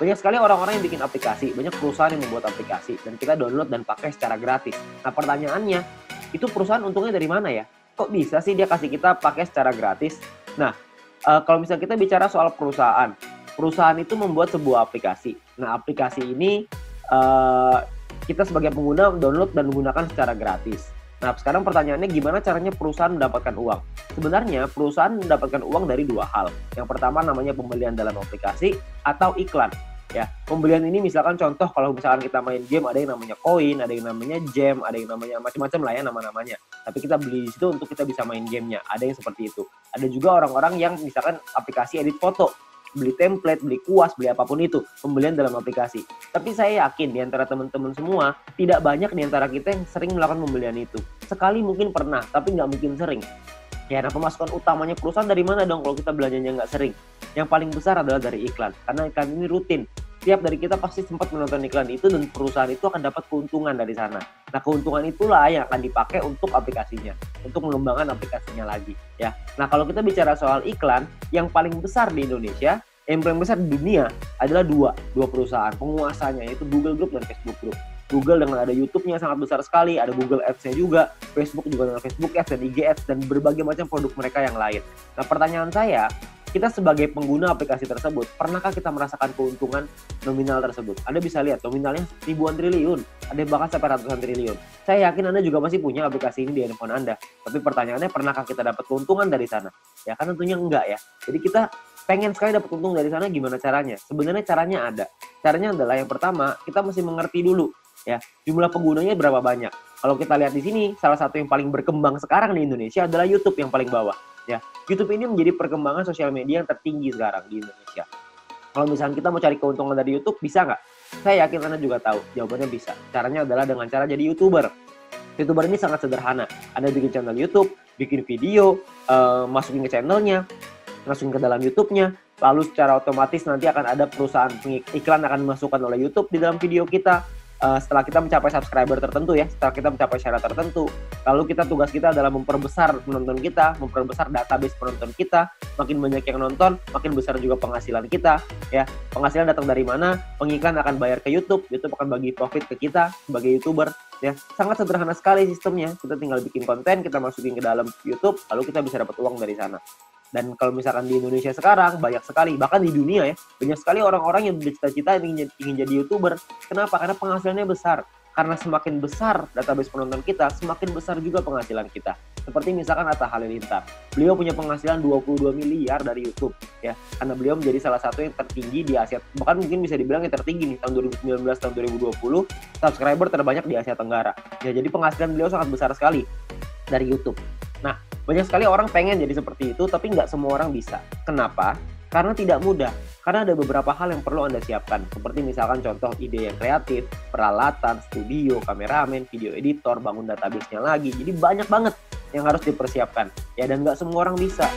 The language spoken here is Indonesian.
Banyak sekali orang-orang yang bikin aplikasi, banyak perusahaan yang membuat aplikasi, dan kita download dan pakai secara gratis. Nah, pertanyaannya, itu perusahaan untungnya dari mana ya? Kok bisa sih dia kasih kita pakai secara gratis? Nah, kalau misalnya kita bicara soal perusahaan, perusahaan itu membuat sebuah aplikasi. Nah, aplikasi ini kita sebagai pengguna download dan menggunakan secara gratis. Nah, sekarang pertanyaannya gimana caranya perusahaan mendapatkan uang? Sebenarnya perusahaan mendapatkan uang dari dua hal. Yang pertama namanya pembelian dalam aplikasi atau iklan. Ya, pembelian ini misalkan contoh kalau misalkan kita main game ada yang namanya koin, ada yang namanya gem, ada yang namanya macam-macam lah ya nama-namanya. Tapi kita beli di situ untuk kita bisa main gamenya. Ada yang seperti itu. Ada juga orang-orang yang misalkan aplikasi edit foto, beli template, beli kuas, beli apapun itu, pembelian dalam aplikasi. Tapi saya yakin di antara teman-teman semua, tidak banyak di antara kita yang sering melakukan pembelian itu. Sekali mungkin pernah, tapi nggak mungkin sering. Ya, nah pemasukan utamanya perusahaan dari mana dong kalau kita belanjanya nggak sering? Yang paling besar adalah dari iklan, karena iklan ini rutin. Tiap dari kita pasti sempat menonton iklan itu dan perusahaan itu akan dapat keuntungan dari sana. Nah, keuntungan itulah yang akan dipakai untuk aplikasinya, untuk mengembangkan aplikasinya lagi, ya. Nah, kalau kita bicara soal iklan, yang paling besar di Indonesia, yang paling besar di dunia adalah dua perusahaan penguasanya, yaitu Google Group dan Facebook Group. Google dengan ada YouTube-nya sangat besar sekali, ada Google Ads-nya juga, Facebook juga dengan Facebook Ads dan IG Ads dan berbagai macam produk mereka yang lain. Nah, pertanyaan saya, kita sebagai pengguna aplikasi tersebut, pernahkah kita merasakan keuntungan nominal tersebut? Anda bisa lihat nominalnya ribuan triliun, ada bahkan sampai ratusan triliun. Saya yakin Anda juga masih punya aplikasi ini di handphone Anda. Tapi pertanyaannya, pernahkah kita dapat keuntungan dari sana? Ya kan tentunya enggak ya. Jadi kita pengen sekali dapat untung dari sana, gimana caranya? Sebenarnya caranya ada. Caranya adalah yang pertama, kita mesti mengerti dulu ya, jumlah penggunanya berapa banyak. Kalau kita lihat di sini, salah satu yang paling berkembang sekarang di Indonesia adalah YouTube yang paling bawah. Ya, YouTube ini menjadi perkembangan sosial media yang tertinggi sekarang di Indonesia. Kalau misalnya kita mau cari keuntungan dari YouTube, bisa nggak? Saya yakin Anda juga tahu, jawabannya bisa. Caranya adalah dengan cara jadi YouTuber. YouTuber ini sangat sederhana. Anda bikin channel YouTube, bikin video, masukin ke channelnya, masukin ke dalam YouTube-nya, lalu secara otomatis nanti akan ada perusahaan iklan akan dimasukkan oleh YouTube di dalam video kita. Setelah kita mencapai subscriber tertentu ya, setelah kita mencapai syarat tertentu, lalu tugas kita adalah memperbesar penonton kita, memperbesar database penonton kita, makin banyak yang nonton, makin besar juga penghasilan kita, ya. Penghasilan datang dari mana? Pengiklan akan bayar ke YouTube, YouTube akan bagi profit ke kita sebagai YouTuber, ya. Sangat sederhana sekali sistemnya, kita tinggal bikin konten, kita masukin ke dalam YouTube, lalu kita bisa dapat uang dari sana. Dan kalau misalkan di Indonesia sekarang, banyak sekali, bahkan di dunia ya, banyak sekali orang-orang yang bercita-cita ingin jadi YouTuber. Kenapa? Karena penghasilannya besar. Karena semakin besar database penonton kita, semakin besar juga penghasilan kita. Seperti misalkan Atta Halilintar. Beliau punya penghasilan 22 miliar dari YouTube, ya. Karena beliau menjadi salah satu yang tertinggi di Asia. Bahkan mungkin bisa dibilang yang tertinggi nih, tahun 2019, tahun 2020, subscriber terbanyak di Asia Tenggara. Ya, jadi penghasilan beliau sangat besar sekali dari YouTube. Nah, banyak sekali orang pengen jadi seperti itu, tapi nggak semua orang bisa. Kenapa? Karena tidak mudah. Karena ada beberapa hal yang perlu Anda siapkan. Seperti misalkan contoh ide yang kreatif, peralatan, studio, kameramen, video editor, bangun database-nya lagi. Jadi banyak banget yang harus dipersiapkan. Ya, dan nggak semua orang bisa.